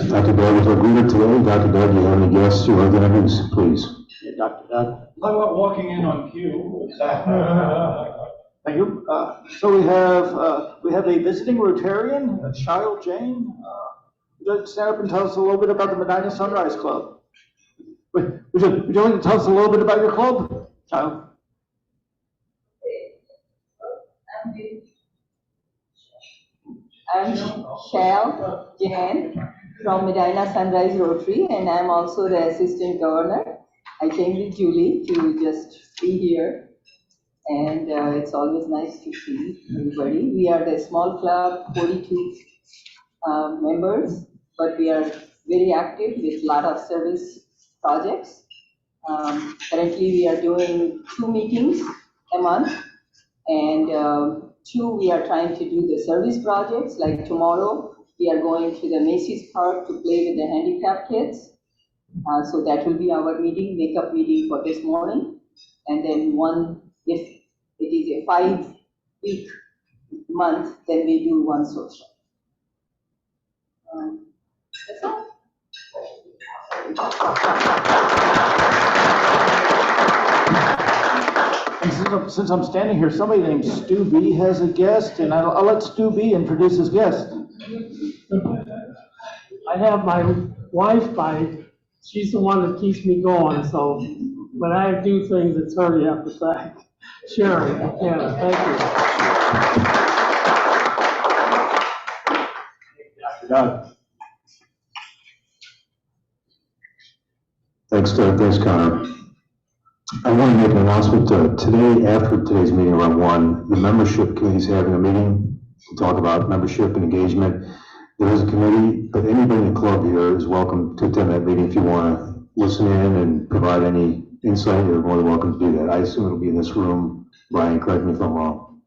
Dr. Doug is our greeter today. Dr. Doug, do you have any guests you want to introduce, please? Yeah, Dr. Doug. Talk about walking in on cue. Thank you. So we have a visiting Rotarian, Child Jane. Would you like to stand up and tell us a little bit about the Medina Sunrise Club? Would you like to tell us a little bit about your club, Child? I'm Shal Jain from Medina Sunrise Rotary, and I'm also the assistant governor. I came with Julie to just be here, and it's always nice to see everybody. We are the small club, 42 members, but we are very active with a lot of service projects. Currently, we are doing 2 meetings a month, and 2, we are trying to do the service projects. Like tomorrow, we are going to the Macy's Park to play with the handicapped kids. So that will be our meeting, wake-up meeting for this morning. And then one, if it is a 5-week month, then we do one social. That's all. And since I'm standing here, somebody named Stu B has a guest, and I'll let Stu B introduce his guest. I have my wife by, she's the one that keeps me going, so when I do things, it's her you have to thank. Sharon, McKenna, thank you. Dr. Doug. Thanks, Doug. Thanks, Connor. I want to make an announcement today, after today's meeting around 1, the membership committee is having a meeting to talk about membership and engagement. There is a committee, but anybody in the club here is welcome to attend that meeting. If you want to listen in and provide any insight, you're more than welcome to do that. I assume it'll be in this room. Brian, correct me if I'm wrong.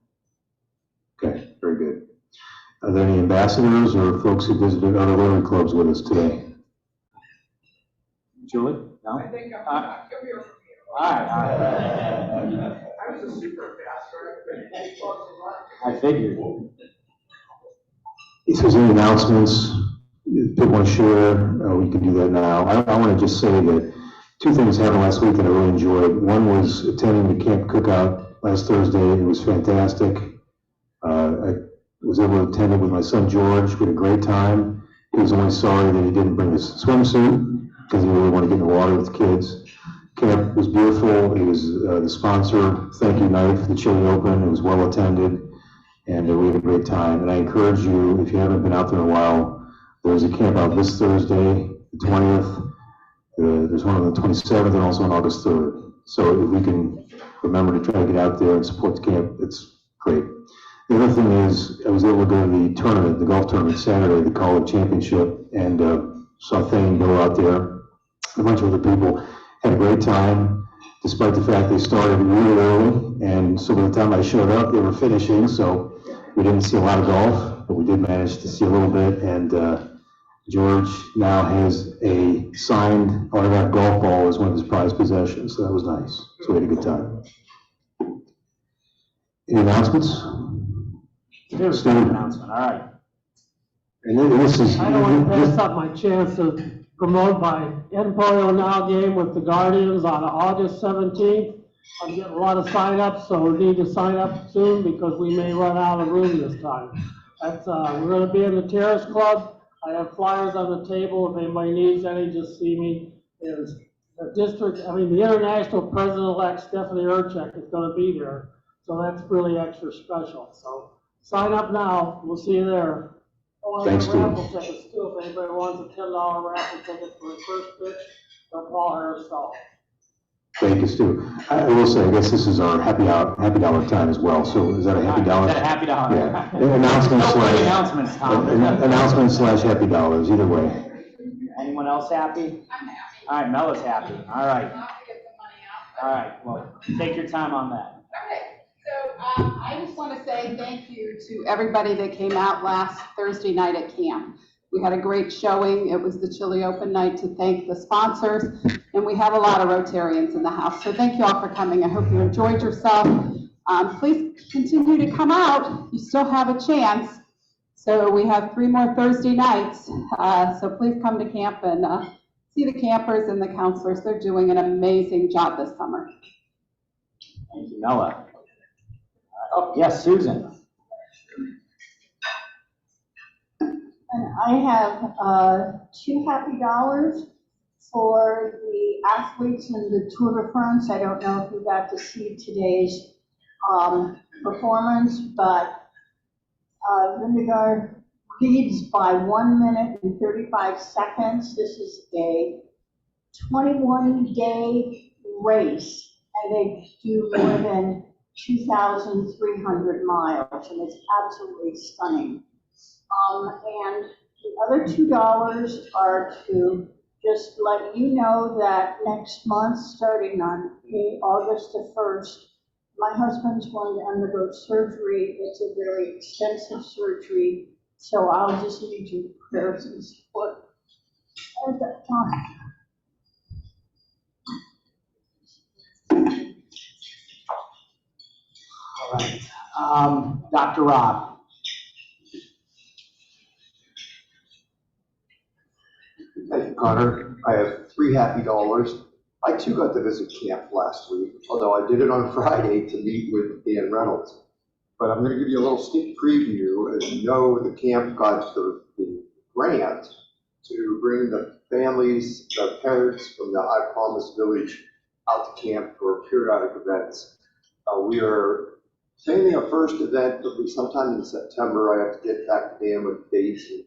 Okay, very good. Are there any ambassadors or folks who visited other Rotary clubs with us today? Julie? No? I think I'm here from here. All right. I was a super fast, I figured. If there's any announcements, if people want to share, we can do that now. I want to just say that 2 things happened last week that I really enjoyed. One was attending the camp cookout last Thursday. It was fantastic. I was able to attend it with my son George. We had a great time. He was only sorry that he didn't bring his swimsuit because he really wanted to get in the water with the kids. Camp was beautiful. It was the sponsor thank you night for the Chili Open. It was well attended, and we had a great time. And I encourage you, if you haven't been out there in a while, there's a camp out this Thursday, the 20th. There's one on the 27th and also on August 3rd. So if we can remember to try to get out there and support the camp, it's great. The other thing is, I was able to go to the tournament, the golf tournament Saturday, the college championship, and saw Thane go out there. A bunch of other people had a great time, despite the fact they started really early. And so by the time I showed up, they were finishing. So we didn't see a lot of golf, but we did manage to see a little bit. And George now has a signed autographed golf ball as one of his prized possessions. So that was nice. So we had a good time. Any announcements? Here's an announcement, all right. And this is, I don't want to pass up my chance to promote my editorial now game with the Guardians on August 17th. I'm getting a lot of sign-ups, so we need to sign up soon because we may run out of room this time. That's, we're going to be in the Terrace Club. I have flyers on the table. If anybody needs any, just see me. There's the district, the international president-elect Stephanie Urchek is going to be there. So that's really extra special. So sign up now. We'll see you there. Oh, Thanks, and raffle tickets too. If anybody wants a $10 raffle ticket for the first pitch, they'll call her herself. thank you, Stu. I will say, I guess this is our happy dollar time as well. So is that a happy dollar? Is that a happy dollar? Yeah. Announcements slash happy dollars, either way. Anyone else happy? I'm happy. All right, Mella's happy. All right. I'll have to get some money out. All right, well, take your time on that. Okay, so I just want to say thank you to everybody that came out last Thursday night at camp. We had a great showing. It was the Chili Open night to thank the sponsors, and we have a lot of Rotarians in the house. So thank you all for coming. I hope you enjoyed yourself. Please continue to come out. You still have a chance. So we have 3 more Thursday nights, so please come to camp and see the campers and the counselors. They're doing an amazing job this summer. Thank you, Noah. Oh, yes, Susan. And I have $2 happy for the athletes in the Tour de France. I don't know if you got to see today's performance, but Vingegaard leads by 1 minute and 35 seconds. This is a 21-day race, and they do more than 2,300 miles, and it's absolutely stunning. And the other $2 are to just let you know that next month, starting on August the 1st, my husband's going to undergo surgery. It's a very extensive surgery, so I'll just need your prayers and support at that time. All right, Dr. Rob. Thank you, Connor. I have $3 happy. I too got to visit camp last week, although I did it on Friday to meet with Dan Reynolds. But I'm going to give you a little sneak preview. As you know, the camp got the grant to bring the families, the parents from the I Promise Village out to camp for periodic events. We are planning our first event. It'll be sometime in September. I have to get back to Dan with dates and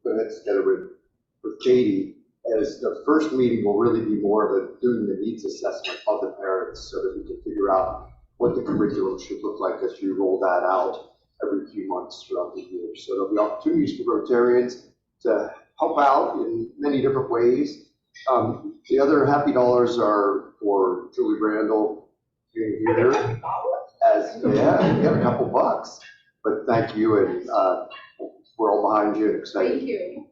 put it together with Katie, as the first meeting will really be more of a doing the needs assessment of the parents so that we can figure out what the curriculum should look like as we roll that out every few months throughout the year. So there'll be opportunities for Rotarians to help out in many different ways. The other happy dollars are for Julie Brandle being here. Yeah, you got a couple bucks, but thank you, and we're all behind you and excited. Thank you.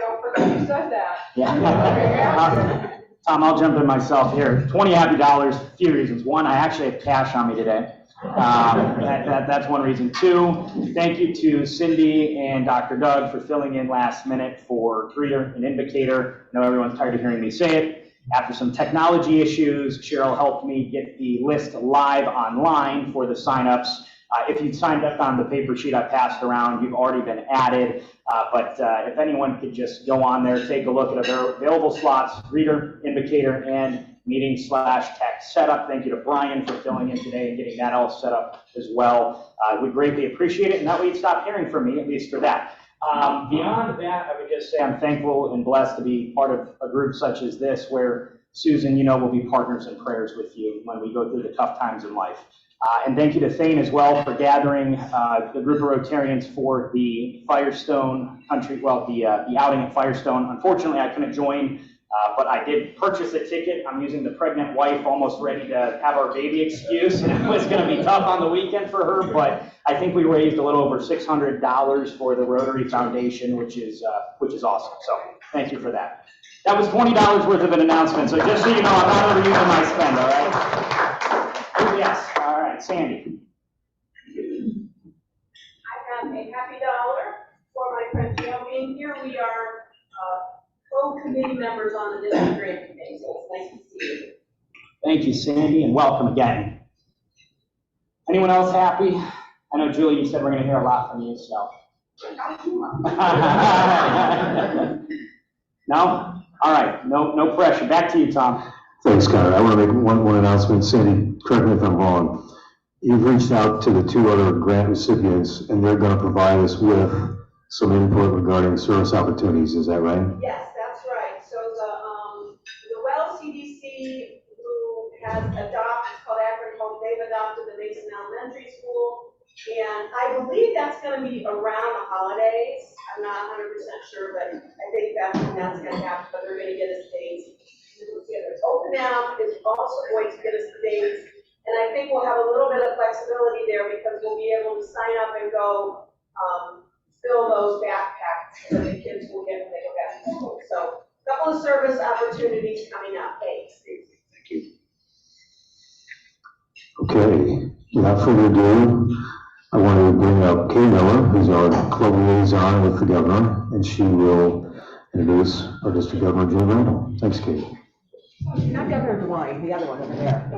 Don't forget you said that. Yeah. Tom, I'll jump in myself here. $20 happy, a few reasons. One, I actually have cash on me today. That's one reason. Two, thank you to Cindy and Dr. Doug for filling in last minute for Greeter and Indicator. I know everyone's tired of hearing me say it. After some technology issues, Cheryl helped me get the list live online for the signups. If you signed up on the paper sheet I passed around, you've already been added. But if anyone could just go on there, take a look at their available slots, Reader, Indicator, and meeting/tech setup. Thank you to Brian for filling in today and getting that all set up as well. We greatly appreciate it, and that way you'd stop hearing from me, at least for that. Beyond that, I would just say I'm thankful and blessed to be part of a group such as this, where Susan, you know, will be partners in prayers with you when we go through the tough times in life. And thank you to Thane as well for gathering the group of Rotarians for the Firestone Country, well, the outing at Firestone. Unfortunately, I couldn't join, but I did purchase a ticket. I'm using the pregnant wife, almost ready to have our baby excuse. It was going to be tough on the weekend for her, but I think we raised a little over $600 for the Rotary Foundation, which is awesome. So thank you for that. That was $20 worth of an announcement. So just so you know, I'm not overusing my spend. All right. Yes. All right, Sandy. I have a happy dollar for my friend Gail being here. We are co-committee members on the district grant committee, so it's nice to see you. Thank you, Sandy, and welcome again. Anyone else happy? I know, Julie, you said we're going to hear a lot from you, so. No? All right, no pressure. Back to you, Tom. Thanks, Connor. I want to make one announcement. Sandy, correct me if I'm wrong. You've reached out to the 2 other grant recipients, and they're going to provide us with some input regarding service opportunities. Is that right? Yes, that's right. So the Well CDC, who has adopted, it's called Akron Home, they've adopted the Mason Elementary School, and I believe that's going to be around the holidays. I'm not 100% sure, but I think that's when that's going to happen, but they're going to get us dates. Open Now is also going to get us the dates, and I think we'll have a little bit of flexibility there because we'll be able to sign up and go fill those backpacks that the kids will get when they go back to school. So a couple of service opportunities coming up. Thanks. Thank you. Okay, without further ado, I wanted to bring up Kay Miller, who's our club liaison with the governor, and she will introduce our district governor, Jim Brandle. Thanks, Kay. Not Governor DeWine, the other one over there.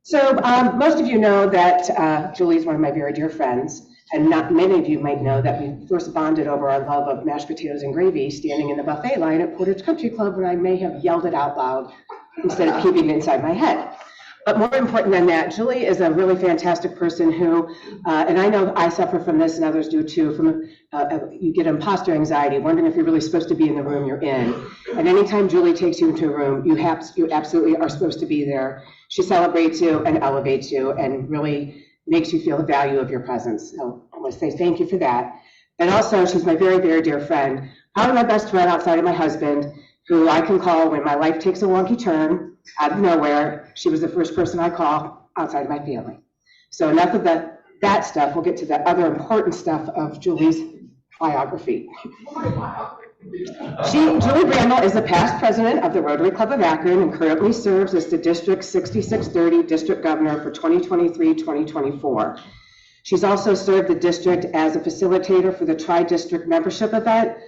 So most of you know that Julie is one of my very dear friends, and not many of you might know that we first bonded over our love of mashed potatoes and gravy standing in the buffet line at Portage Country Club, when I may have yelled it out loud instead of keeping it inside my head. But more important than that, Julie is a really fantastic person who, and I know I suffer from this and others do too, from you get imposter anxiety, wondering if you're really supposed to be in the room you're in. And anytime Julie takes you into a room, you absolutely are supposed to be there. She celebrates you and elevates you and really makes you feel the value of your presence. So I want to say thank you for that. And also, she's my very, very dear friend, probably my best friend outside of my husband, who I can call when my life takes a wonky turn out of nowhere. She was the first person I call outside of my family. So enough of that stuff. We'll get to the other important stuff of Julie's biography. Julie Brandle is the past president of the Rotary Club of Akron and currently serves as the District 6630 District Governor for 2023-2024. She's also served the district as a facilitator for the Tri-District Membership Event,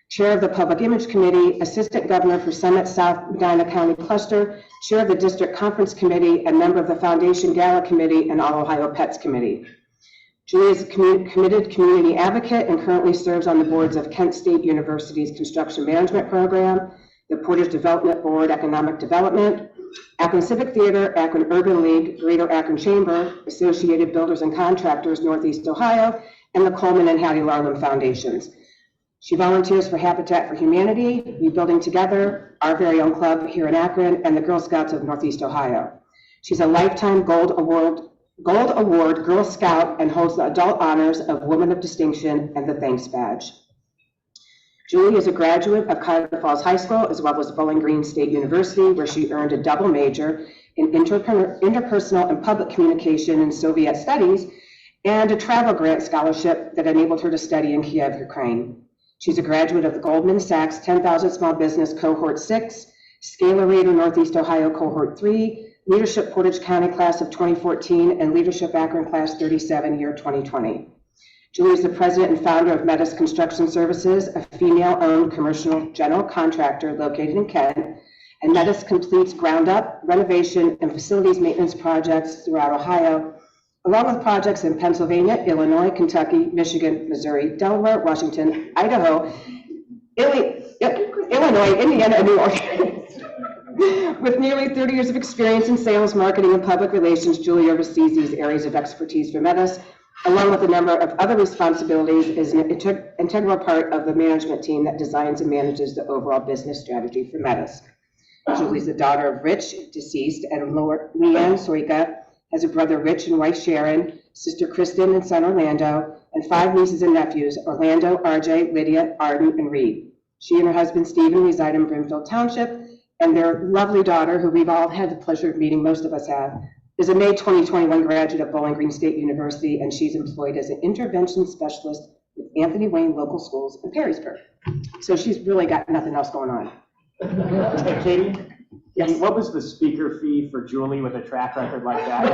Chair of the Public Image Committee, Assistant Governor for Summit South Medina County Cluster, Chair of the District Conference Committee, and member of the Foundation Gala Committee and All Ohio Pets Committee. Julie is a committed community advocate and currently serves on the boards of Kent State University's Construction Management Program, the Portage Development Board Economic Development, Akron Civic Theatre, Akron Urban League, Greater Akron Chamber, Associated Builders and Contractors, Northeast Ohio, and the Coleman and Hattie Larlham Foundations. She volunteers for Habitat for Humanity, Rebuilding Together, our very own club here in Akron, and the Girl Scouts of Northeast Ohio. She's a lifetime Gold Award Girl Scout and holds the adult honors of Woman of Distinction and the Thanks Badge. Julie is a graduate of Cuyahoga Falls High School as well as Bowling Green State University, where she earned a double major in interpersonal and public communication and Soviet studies, and a travel grant scholarship that enabled her to study in Kiev, Ukraine. She's a graduate of the Goldman Sachs 10,000 Small Business Cohort 6, ScaleratorNEO Northeast Ohio Cohort 3, Leadership Portage County Class of 2014, and Leadership Akron Class 37 year 2020. Julie is the president and founder of Metis Construction Services, a female-owned commercial general contractor located in Kent, and Metis completes ground-up, renovation, and facilities maintenance projects throughout Ohio, along with projects in Pennsylvania, Illinois, Kentucky, Michigan, Missouri, Delaware, Washington, Idaho, Illinois, Indiana, and New York. With nearly 30 years of experience in sales, marketing, and public relations, Julie oversees these areas of expertise for Metis, along with a number of other responsibilities, is an integral part of the management team that designs and manages the overall business strategy for Metis. Julie's the daughter of Rich, deceased, and Leanne Soika, has a brother Rich and wife Sharon, sister Kristen and son Orlando, and 5 nieces and nephews, Orlando, RJ, Lydia, Arden, and Reed. She and her husband Stephen reside in Brimfield Township, and their lovely daughter, who we've all had the pleasure of meeting, most of us have, is a May 2021 graduate of Bowling Green State University, and she's employed as an intervention specialist with Anthony Wayne Local Schools in Perrysburg. So she's really got nothing else going on. Hey, Katie? Yes. What was the speaker fee for Julie with a track record like that?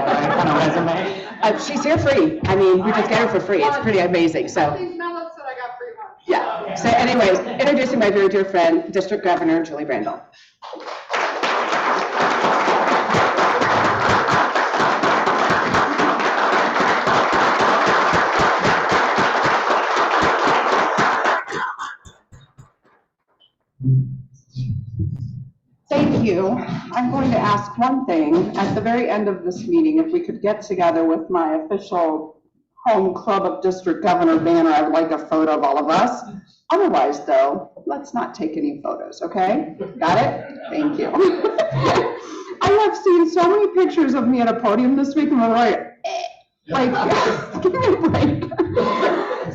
Kind of resume? She's here free. I mean, we just get her for free. It's pretty amazing. So. Melissa said I got free lunch. Yeah. So anyways, introducing my very dear friend, District Governor Julie Brandle. Thank you. I'm going to ask one thing. At the very end of this meeting, if we could get together with my official home club of district governor banner, I would like a photo of all of us. Otherwise, though, let's not take any photos, okay? Got it? Thank you. I have seen so many pictures of me at a podium this week, and I'm like, give me a break.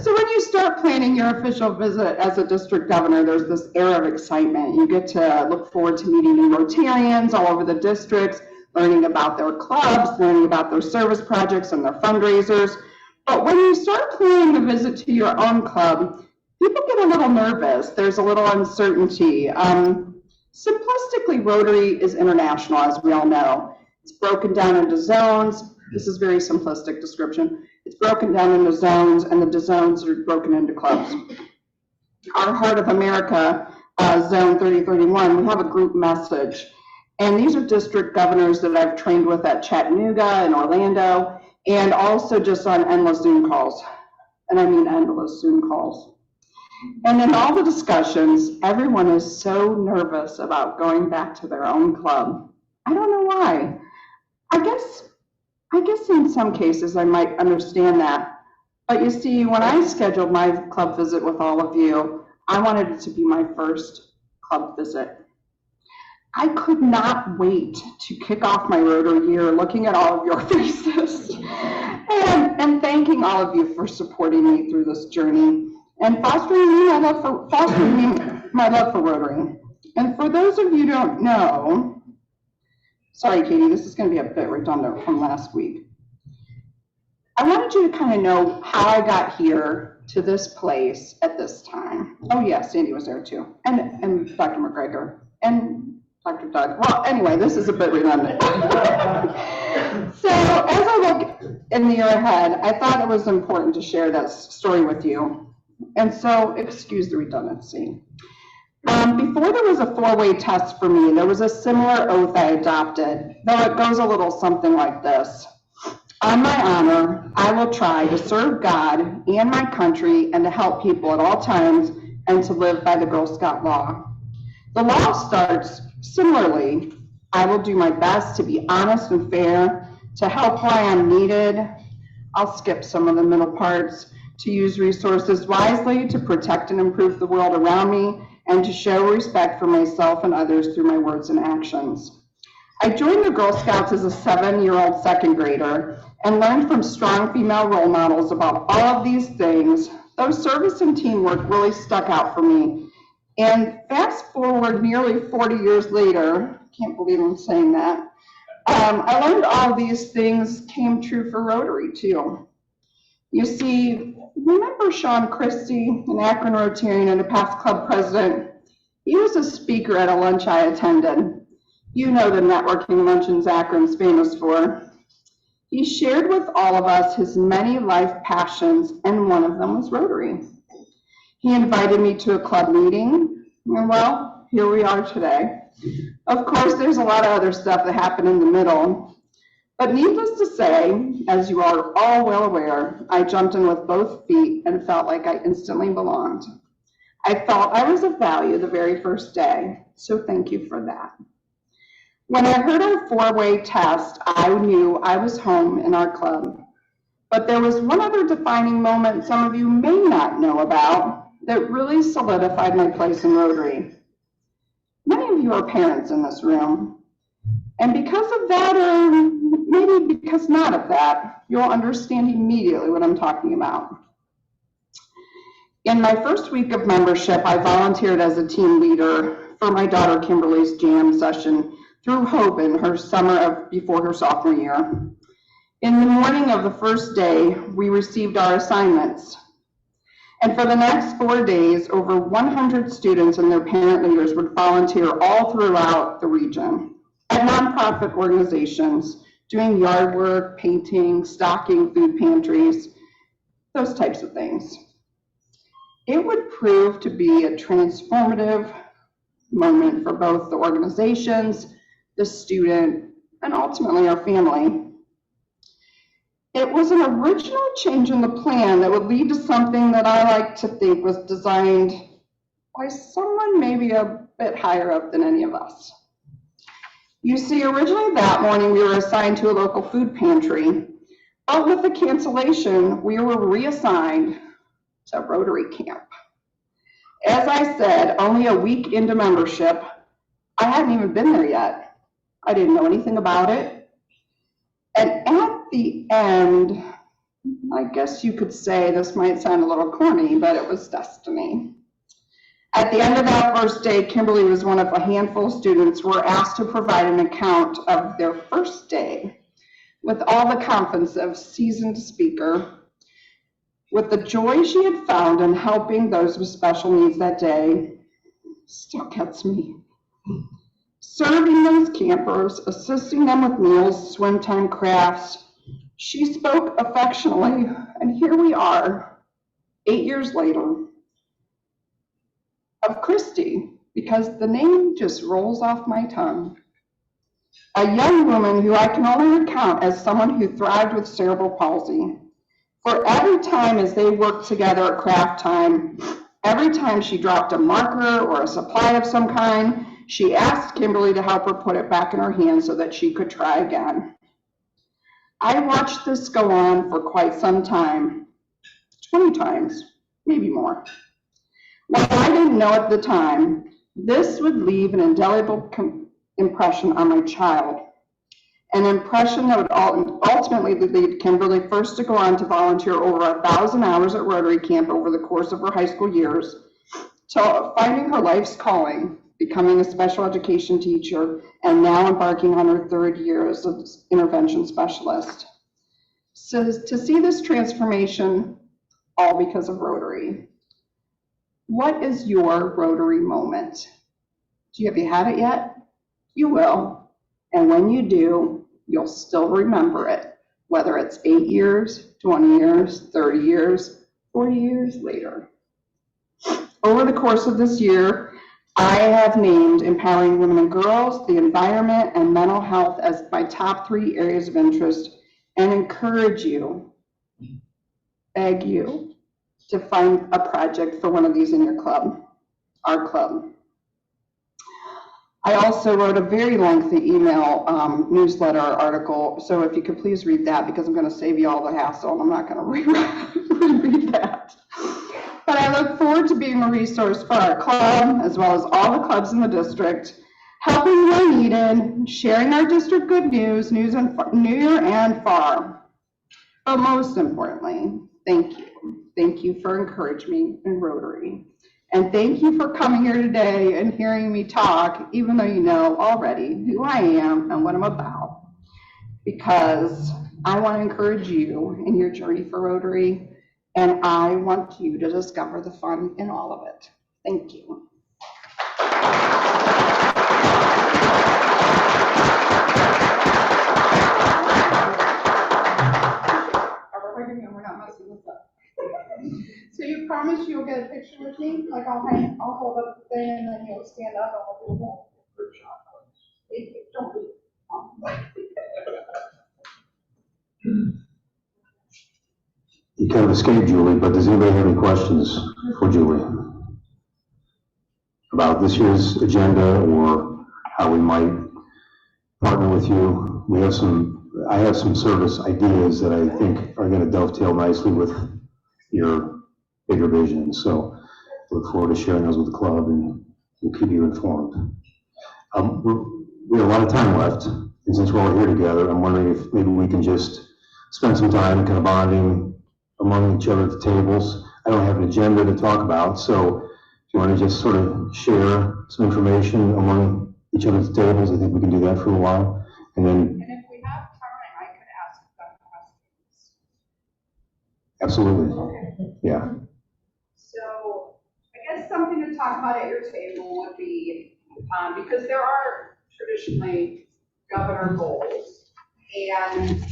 So when you start planning your official visit as a district governor, there's this air of excitement. You get to look forward to meeting new Rotarians all over the districts, learning about their clubs, learning about their service projects and their fundraisers. But when you start planning the visit to your own club, people get a little nervous. There's a little uncertainty. Simplistically, Rotary is international, as we all know. It's broken down into zones. This is very simplistic description. It's broken down into zones, and the zones are broken into clubs. Our Heart of America, Zone 3031, we have a group message. And these are district governors that I've trained with at Chattanooga and Orlando, and also just on endless Zoom calls. And I mean endless Zoom calls. And in all the discussions, everyone is so nervous about going back to their own club. I don't know why. I guess in some cases I might understand that. But you see, when I scheduled my club visit with all of you, I wanted it to be my first club visit. I could not wait to kick off my Rotary year looking at all of your faces and thanking all of you for supporting me through this journey and fostering my love for Rotary. And for those of you who don't know, sorry, Katie, this is going to be a bit redundant from last week. I wanted you to kind of know how I got here to this place at this time. Oh, yeah, Sandy was there too, and Dr. McGregor, and Dr. Doug. Well, anyway, this is a bit redundant. So as I look in the year ahead, I thought it was important to share that story with you. And so, excuse the redundancy. Before there was a four-way test for me, there was a similar oath I adopted, though it goes a little something like this. On my honor, I will try to serve God and my country and to help people at all times and to live by the Girl Scout law. The law starts similarly. I will do my best to be honest and fair, to help where I am needed. I'll skip some of the middle parts. To use resources wisely, to protect and improve the world around me, and to show respect for myself and others through my words and actions. I joined the Girl Scouts as a 7-year-old second grader and learned from strong female role models about all of these things. Those service and teamwork really stuck out for me. And fast forward nearly 40 years later, can't believe I'm saying that, I learned all these things came true for Rotary too. You see, remember Sean Christie, an Akron Rotarian and a past club president? He was a speaker at a lunch I attended. You know the networking luncheons Akron's famous for. He shared with all of us his many life passions, and one of them was Rotary. He invited me to a club meeting, and well, here we are today. Of course, there's a lot of other stuff that happened in the middle, but needless to say, as you are all well aware, I jumped in with both feet and felt like I instantly belonged. I felt I was of value the very first day, so thank you for that. When I heard our four-way test, I knew I was home in our club. But there was one other defining moment some of you may not know about that really solidified my place in Rotary. Many of you are parents in this room. And because of that, or maybe because not of that, you'll understand immediately what I'm talking about. In my first week of membership, I volunteered as a team leader for my daughter Kimberly's jam session through Hope in her summer before her sophomore year. In the morning of the first day, we received our assignments. And for the next 4 days, over 100 students and their parent leaders would volunteer all throughout the region at nonprofit organizations, doing yard work, painting, stocking food pantries, those types of things. It would prove to be a transformative moment for both the organizations, the student, and ultimately our family. It was an original change in the plan that would lead to something that I like to think was designed by someone maybe a bit higher up than any of us. You see, originally that morning we were assigned to a local food pantry, but with the cancellation, we were reassigned to Rotary Camp. As I said, only a week into membership, I hadn't even been there yet. I didn't know anything about it. And at the end, I guess you could say this might sound a little corny, but it was destiny. At the end of that first day, Kimberly was one of a handful of students who were asked to provide an account of their first day with all the confidence of a seasoned speaker, with the joy she had found in helping those with special needs that day. Still gets me. serving those campers, assisting them with meals, swim time, crafts. She spoke affectionately, and here we are, 8 years later, of Christy, because the name just rolls off my tongue. A young woman who I can only recount as someone who thrived with cerebral palsy. For every time as they worked together at craft time, every time she dropped a marker or a supply of some kind, she asked Kimberly to help her put it back in her hand so that she could try again. I watched this go on for quite some time, 20 times, maybe more. While I didn't know at the time, this would leave an indelible impression on my child, an impression that would ultimately lead Kimberly first to go on to volunteer over 1,000 hours at Rotary Camp over the course of her high school years, to finding her life's calling, becoming a special education teacher, and now embarking on her 3rd year as an intervention specialist. So to see this transformation, all because of Rotary. What is your Rotary moment? Have you had it yet? You will. And when you do, you'll still remember it, whether it's 8 years, 20 years, 30 years, 40 years later. Over the course of this year, I have named empowering women and girls, the environment, and mental health as my top 3 areas of interest, and encourage you, beg you, to find a project for one of these in your club, our club. I also wrote a very lengthy email newsletter article, so if you could please read that, because I'm going to save you all the hassle, and I'm not going to reread that. But I look forward to being a resource for our club, as well as all the clubs in the district, helping where needed, sharing our district good news and near and far. But most importantly, thank you. Thank you for encouraging me in Rotary. And thank you for coming here today and hearing me talk, even though you know already who I am and what I'm about. Because I want to encourage you in your journey for Rotary, and I want you to discover the fun in all of it. Thank you. We're not messing this up. So you promise you'll get a picture with me? Like I'll hold up the thing and then you'll stand up and we'll do a whole group shot. Don't be. You kind of escaped Julie, but does anybody have any questions for Julie about this year's agenda or how we might partner with you? I have some service ideas that I think are going to dovetail nicely with your bigger vision. So I look forward to sharing those with the club, and we'll keep you informed. We have a lot of time left, and since we're all here together, I'm wondering if maybe we can just spend some time kind of bonding among each other at the tables. I don't have an agenda to talk about, so if you want to just sort of share some information among each other at the tables, I think we can do that for a while. And if we have time, I could ask some questions. Absolutely. Okay. Yeah. So I guess something to talk about at your table would be, because there are traditionally governor goals, and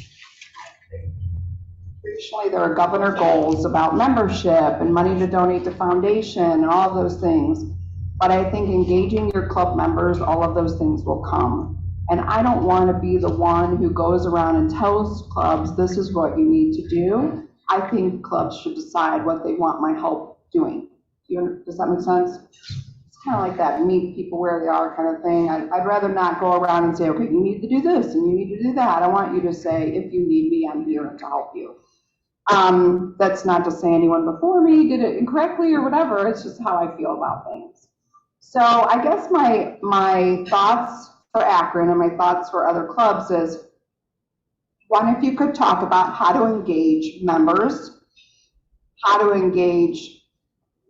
traditionally there are governor goals about membership and money to donate to foundation and all of those things. But I think engaging your club members, all of those things will come. And I don't want to be the one who goes around and tells clubs, this is what you need to do. I think clubs should decide what they want my help doing. Does that make sense? It's kind of like that meet people where they are kind of thing. I'd rather not go around and say, okay, you need to do this and you need to do that. I want you to say, if you need me, I'm here to help you. That's not to say anyone before me did it incorrectly or whatever. It's just how I feel about things. So I guess my thoughts for Akron and my thoughts for other clubs is, one, if you could talk about how to engage members, how to engage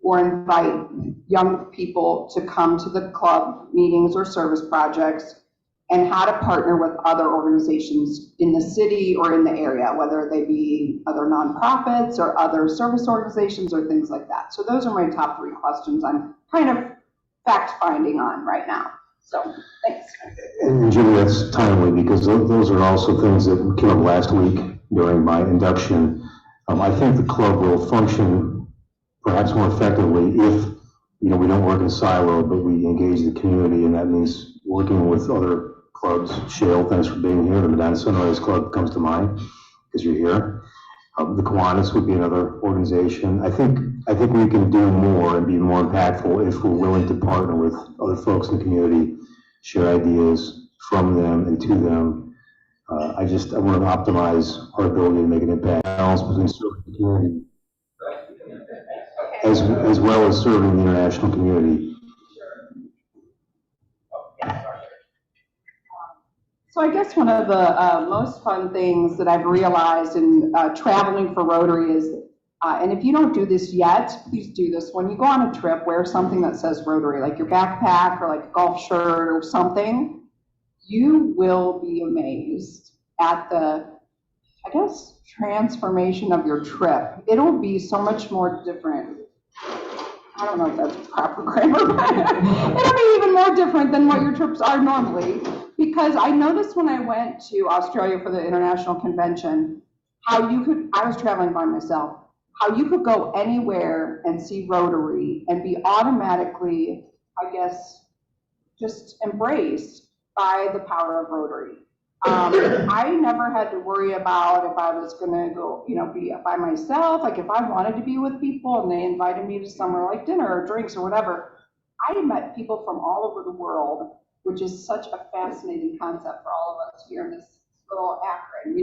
or invite young people to come to the club meetings or service projects, and how to partner with other organizations in the city or in the area, whether they be other nonprofits or other service organizations or things like that. So those are my top 3 questions I'm kind of fact-finding on right now. So, thanks. And Julie, that's timely, because those are also things that came up last week during my induction. I think the club will function perhaps more effectively if, we don't work in silo, but we engage the community, and that means working with other clubs. Shale, thanks for being here. The Medina Sunrise Club comes to mind, because you're here. The Kiwanis would be another organization. I think we can do more and be more impactful if we're willing to partner with other folks in the community, share ideas from them and to them. I want to optimize our ability to make an impact, balance between serving the community as well as serving the international community. So I guess one of the most fun things that I've realized in traveling for Rotary is, and if you don't do this yet, please do this. When you go on a trip, wear something that says Rotary, like your backpack or like a golf shirt or something. You will be amazed at the, I guess, transformation of your trip. It'll be so much more different. I don't know if that's proper grammar, but it'll be even more different than what your trips are normally. Because I noticed when I went to Australia for the international convention, I was traveling by myself, how you could go anywhere and see Rotary and be automatically, I guess, just embraced by the power of Rotary. I never had to worry about if I was gonna go, be by myself. Like if I wanted to be with people and they invited me to somewhere like dinner or drinks or whatever, I met people from all over the world, which is such a fascinating concept for all of us here in this little Akron,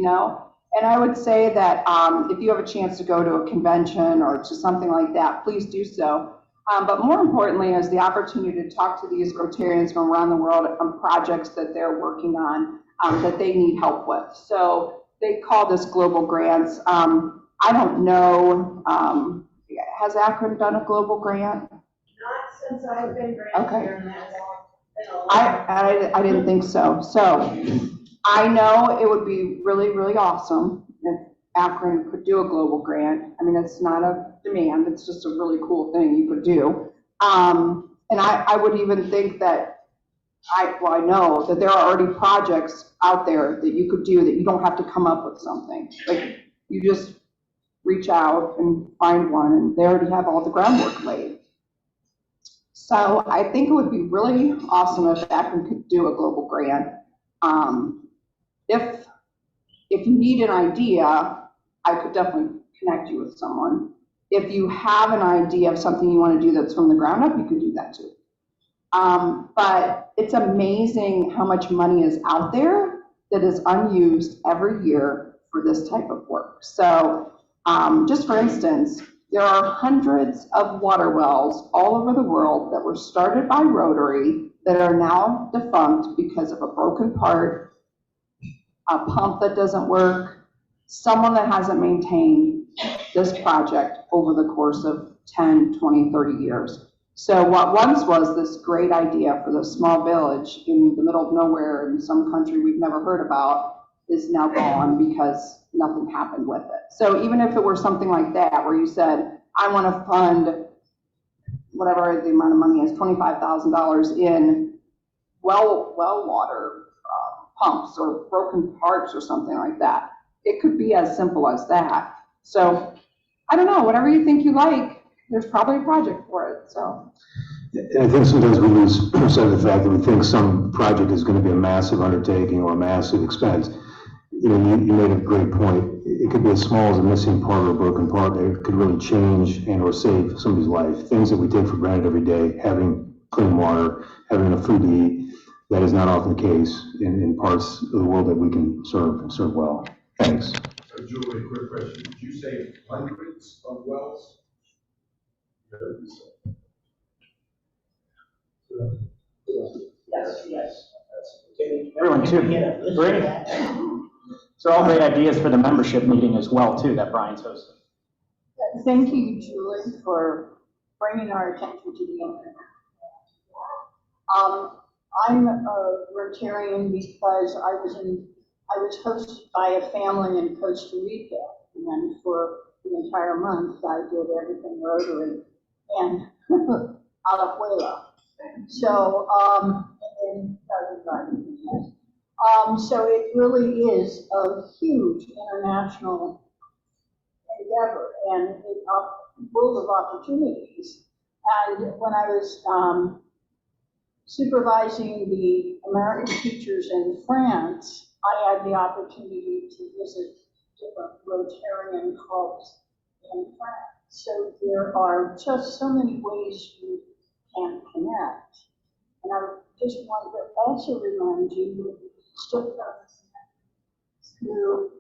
And I would say that if you have a chance to go to a convention or to something like that, please do so. But more importantly is the opportunity to talk to these Rotarians from around the world on projects that they're working on that they need help with. So they call this global grants. I don't know, has Akron done a global grant? Not since I've been grant chair, and that's I didn't think so. So I know it would be really, really awesome if Akron could do a global grant. I mean, it's not a demand, it's just a really cool thing you could do. And I would even think that I know that there are already projects out there that you could do that you don't have to come up with something. Like you just reach out and find one and they already have all the groundwork laid. So I think it would be really awesome if Akron could do a global grant. If you need an idea, I could definitely connect you with someone. If you have an idea of something you want to do that's from the ground up, you could do that too. But it's amazing how much money is out there that is unused every year for this type of work. So just for instance, there are hundreds of water wells all over the world that were started by Rotary that are now defunct because of a broken part, a pump that doesn't work, someone that hasn't maintained this project over the course of 10, 20, 30 years. So what once was this great idea for this small village in the middle of nowhere in some country we've never heard about is now gone because nothing happened with it. So even if it were something like that, where you said, I want to fund whatever the amount of money is, $25,000 in well water pumps or broken parts or something like that. It could be as simple as that. So I don't know, whatever you think you like, there's probably a project for it, so. And I think sometimes we lose sight of the fact that we think some project is going to be a massive undertaking or a massive expense. You made a great point. It could be as small as a missing part or a broken part that could really change and or save somebody's life. Things that we take for granted every day, having clean water, having enough food to eat, that is not often the case in parts of the world that we can serve well. Thanks. Julie, quick question. Did you say hundreds of wells? Yes. Everyone too. Great. So all great ideas for the membership meeting as well too that Brian's hosting. Thank you, Julie, for bringing our attention to the internet. I'm a Rotarian because I was hosted by a family in Costa Rica, and for the entire month I did everything Rotary and Alajuela. So in Southern Garden. So it really is a huge international endeavor and full of opportunities. And when I was supervising the American teachers in France, I had the opportunity to visit different Rotarian clubs in France. So there are just so many ways you can connect. And I just want to also remind you, still through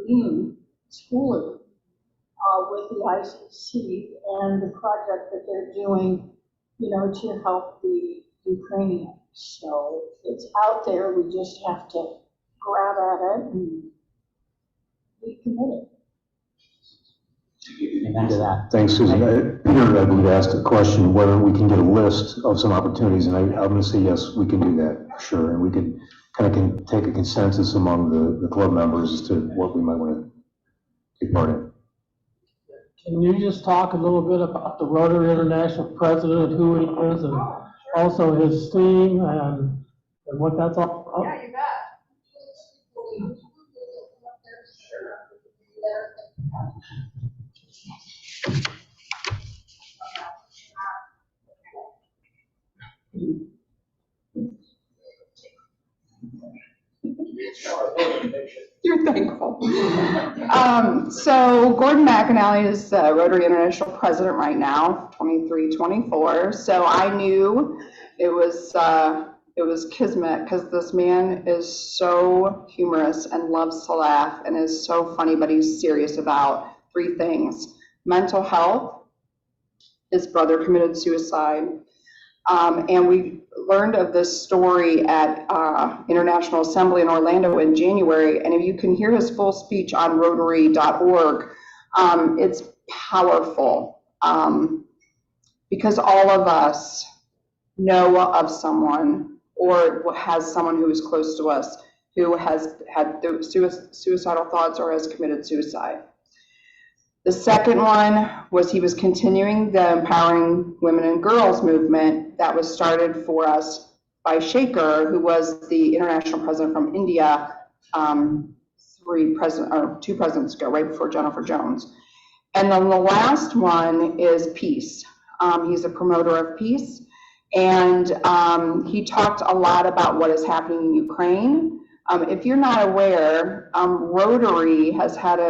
Dean schooling with the ICC and the project that they're doing, to help the Ukrainians. So it's out there, we just have to grab at it and be committed. Amen to that. Thanks, Susan. Peter, I believe, asked a question whether we can get a list of some opportunities, and I'm going to say yes, we can do that, sure. And we could kind of take a consensus among the club members as to what we might want to take part in. Can you just talk a little bit about the Rotary International President, who he is, and also his team and what that's all about? Yeah, you bet. You're thankful. So Gordon McAnally is Rotary International President right now, 23-24. So I knew it was kismet, because this man is so humorous and loves to laugh and is so funny, but he's serious about three things: mental health, his brother committed suicide, and we learned of this story at International Assembly in Orlando in January, and if you can hear his full speech on Rotary.org, it's powerful, because all of us know of someone or has someone who is close to us who has had suicidal thoughts or has committed suicide. The second one was he was continuing the Empowering Women and Girls movement that was started for us by Shaker, who was the international president from India 2 presidents ago, right before Jennifer Jones. And then the last one is peace. He's a promoter of peace. And he talked a lot about what is happening in Ukraine. If you're not aware, Rotary has had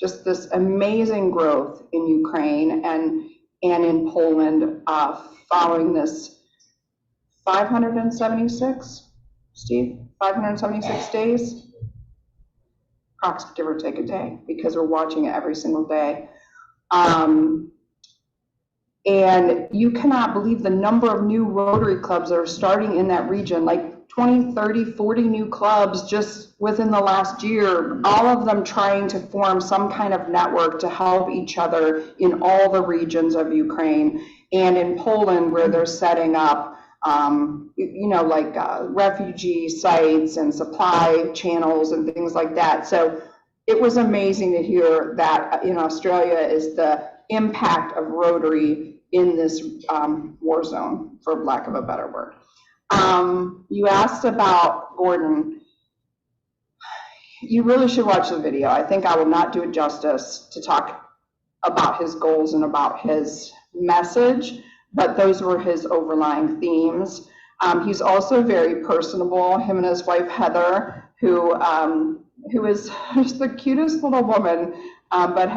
just this amazing growth in Ukraine and in Poland following this 576, Steve, 576 days? Approximately, give or take a day, because we're watching it every single day. And you cannot believe the number of new Rotary clubs that are starting in that region, like 20, 30, 40 new clubs just within the last year, all of them trying to form some kind of network to help each other in all the regions of Ukraine. And in Poland, where they're setting up, refugee sites and supply channels and things like that. So it was amazing to hear that in Australia is the impact of Rotary in this war zone, for lack of a better word. You asked about Gordon. You really should watch the video. I think I will not do it justice to talk about his goals and about his message, but those were his overlying themes. He's also very personable. Him and his wife Heather, who is just the cutest little woman, but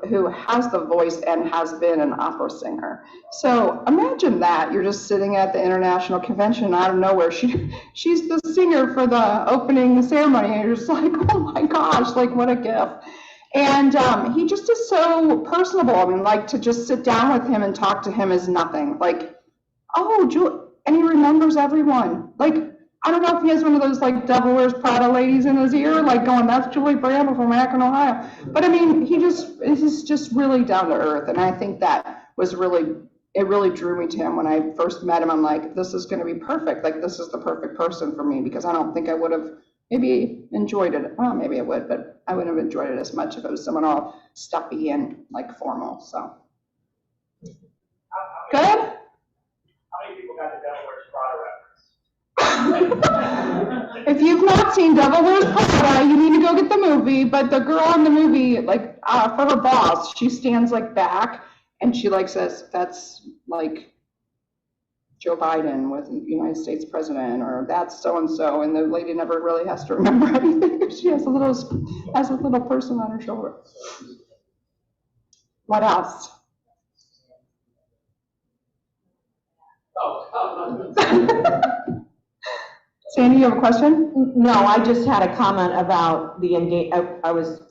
who has the voice and has been an opera singer. So imagine that you're just sitting at the international convention out of nowhere. She's the singer for the opening ceremony, and you're just like, oh my gosh, like what a gift. And he just is so personable. I mean, like to just sit down with him and talk to him is nothing. Like, oh, Julie, and he remembers everyone. Like, I don't know if he has one of those like Devil Wears Prada ladies in his ear, like going, that's Julie Brandle from Akron, Ohio. But I mean, he's just really down to earth. And I think that was it really drew me to him. When I first met him, I'm like, this is going to be perfect. Like, this is the perfect person for me, because I don't think I would have maybe enjoyed it. Well, maybe I would, but I wouldn't have enjoyed it as much if it was someone all stuffy and like formal, so. Good? How many people got the Devil Wears If you've not seen Devil Wears Prada, you need to go get the movie, but the girl in the movie, like, for her boss, she stands like back, and she like says, that's like Joe Biden was the United States president, or that's so-and-so, and the lady never really has to remember anything, because she has a little person on her shoulder. What else? Sandy, you have a question? No, I just had a comment about the I was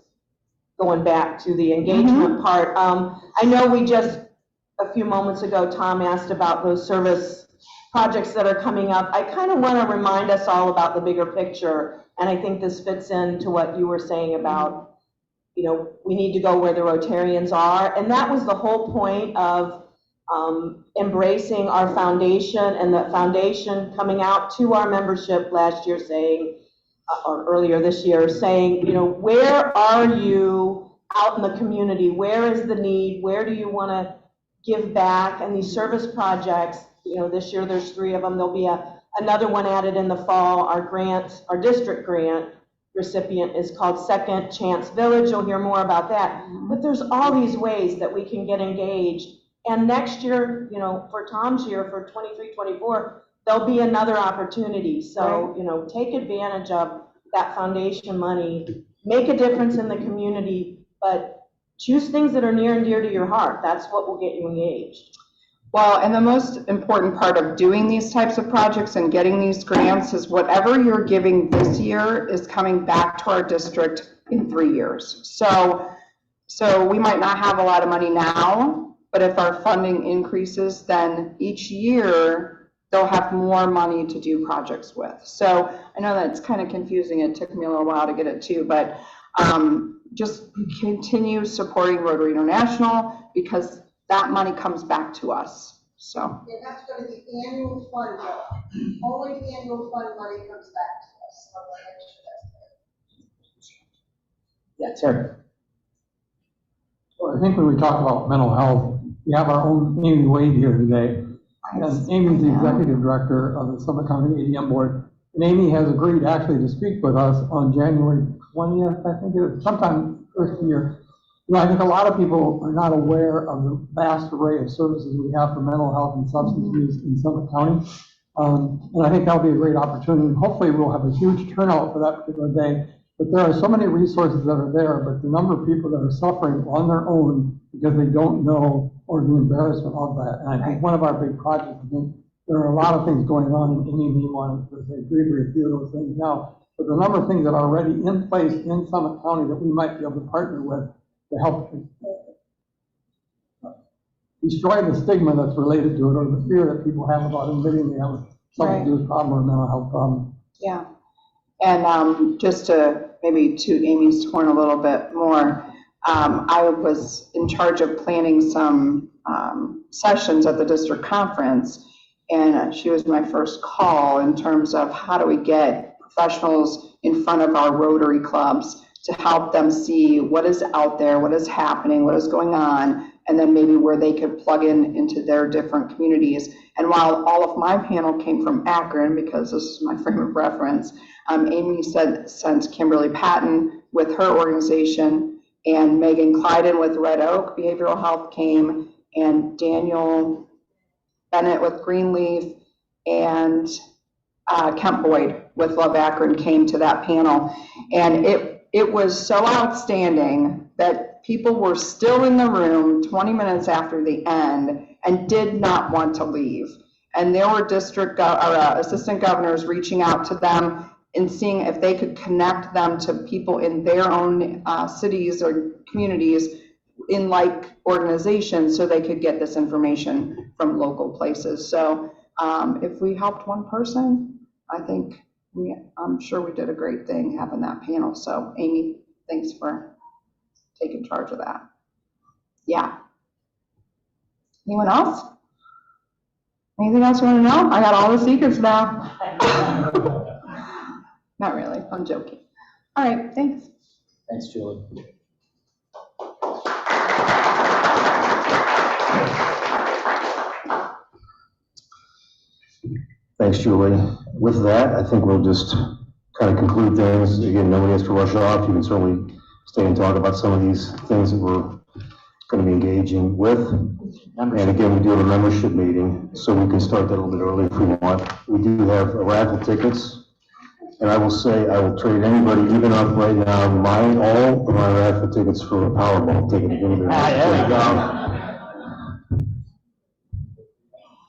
going back to the engagement part. I know we just, a few moments ago, Tom asked about those service projects that are coming up. I kind of want to remind us all about the bigger picture, and I think this fits into what you were saying about, you know, we need to go where the Rotarians are, and that was the whole point of embracing our foundation, and the foundation coming out to our membership last year saying, or earlier this year, saying, you know, where are you out in the community? Where is the need? Where do you want to give back? And these service projects, you know, this year there's 3 of them. There'll be another one added in the fall. Our district grant recipient is called Second Chance Village. You'll hear more about that. But there's all these ways that we can get engaged. And next year, you know, for Tom's year, for 23-24, there'll be another opportunity. So, you know, take advantage of that foundation money, make a difference in the community, but choose things that are near and dear to your heart. That's what will get you engaged. Well, and the most important part of doing these types of projects and getting these grants is whatever you're giving this year is coming back to our district in 3 years. So we might not have a lot of money now, but if our funding increases, then each year they'll have more money to do projects with. So I know that's kind of confusing. It took me a little while to get it too, but just continue supporting Rotary International, because that money comes back to us. So. Yeah, that's going to be annual fund, Joe. Only the annual fund money comes back to us. So Yes, sir. Well, I think when we talk about mental health, we have our own Amy Wade here today. And Amy's the executive director of the Summit County ADM Board. And Amy has agreed actually to speak with us on January 20th, I think it is, sometime first year. You know, I think a lot of people are not aware of the vast array of services we have for mental health and substance use in Summit County. And I think that'll be a great opportunity. And hopefully we'll have a huge turnout for that particular day. But there are so many resources that are there, but the number of people that are suffering on their own because they don't know, or the embarrassment of that. And I think one of our big projects, I think there are a lot of things going on, and Amy may want to agree with a few of those things now. But the number of things that are already in place in Summit County that we might be able to partner with to help destroy the stigma that's related to it, or the fear that people have about admitting they have a substance use problem or a mental health problem. Yeah. And just to maybe toot Amy's horn a little bit more, I was in charge of planning some sessions at the district conference, and she was my first call in terms of how do we get professionals in front of our Rotary clubs to help them see what is out there, what is happening, what is going on, and then maybe where they could plug into their different communities. And while all of my panel came from Akron, because this is my frame of reference, Amy sent Kimberly Patton with her organization, and Megan Clyden with Red Oak Behavioral Health came, and Daniel Bennett with Greenleaf, and Kemp Boyd with Love Akron came to that panel. And it was so outstanding that people were still in the room 20 minutes after the end and did not want to leave. And there were assistant governors reaching out to them and seeing if they could connect them to people in their own cities or communities in like organizations so they could get this information from local places. So if we helped one person, I think I'm sure we did a great thing having that panel. So Amy, thanks for taking charge of that. Yeah. Anyone else? Anything else you want to know? I got all the secrets now. Not really, I'm joking. All right, thanks. Thanks, Julie. Thanks, Thanks, Julie. With that, I think we'll just kind of conclude things. Again, nobody has to rush off. You can certainly stay and talk about some of these things that we're going to be engaging with. And again, we do have a membership meeting, so we can start that a little bit early if we want. We do have raffle tickets. And I will say, I will trade anybody, even up right now, all of my raffle tickets for a Powerball ticket. If anybody wants to There we trade. go.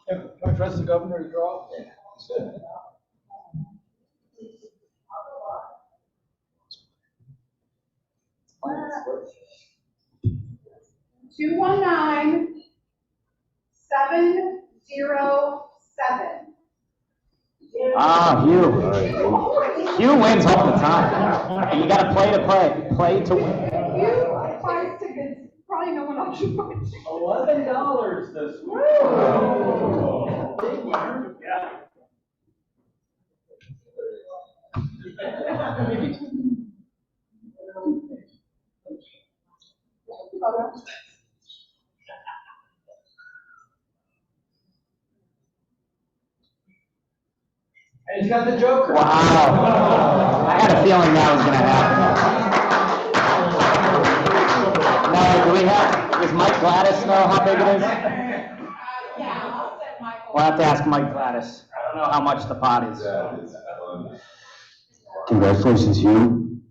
Can we trust the governor to draw? 219-707. Hugh. Hugh wins all the time. You gotta play to win. You buy tickets, probably no one else should buy tickets. $11 this week. And he's got the Joker. Wow. I had a feeling that was gonna happen. No, does Mike Gladys know how big it is? Yeah, I'll send Michael. We'll have to ask Mike Gladys. I don't know how much the pot is. Congratulations, Hugh.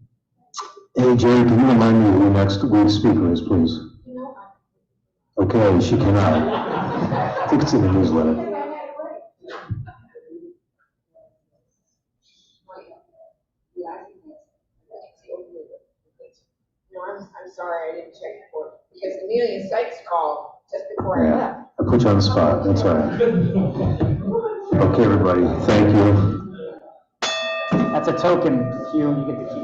Hey, Jerry, can you remind me who next week's speaker is, please? Okay, she cannot. I think it's in the newsletter. I'm sorry, I didn't check before, because Amelia Sykes called just before I left. I put you on the spot, that's all right. Okay, everybody, thank you. That's a token, Hugh, you get to keep